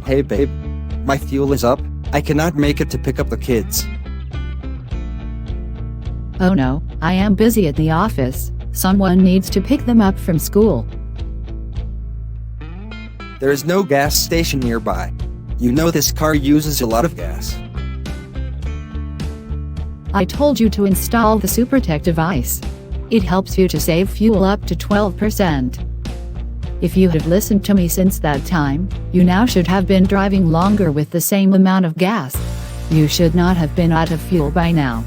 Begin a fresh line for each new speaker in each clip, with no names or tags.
Hey babe, my fuel is up. I cannot make it to pick up the kids.
Oh no, I am busy at the office. Someone needs to pick them up from school.
There is no gas station nearby. You know this car uses a lot of gas.
I told you to install the SuperTech device. It helps you to save fuel up to 12%. If you had listened to me since that time, you now should have been driving longer with the same amount of gas. You should not have been out of fuel by now.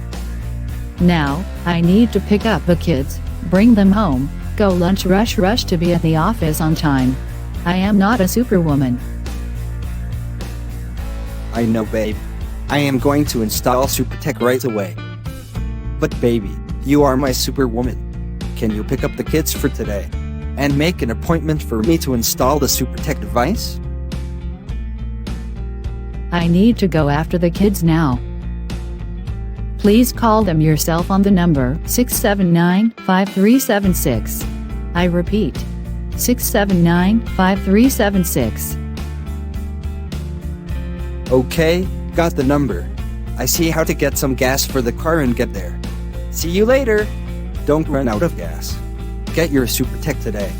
Now, I need to pick up the kids, bring them home, go lunch rush to be at the office on time. I am not a superwoman.
I know babe. I am going to install SuperTech right away. But baby, you are my superwoman. Can you pick up the kids for today? And make an appointment for me to install the SuperTech device?
I need to go after the kids now. Please call them yourself on the number 679-5376. I repeat, 679-5376.
Okay, got the number. I see how to get some gas for the car and get there. See you later. Don't run out of gas. Get your SuperTech today.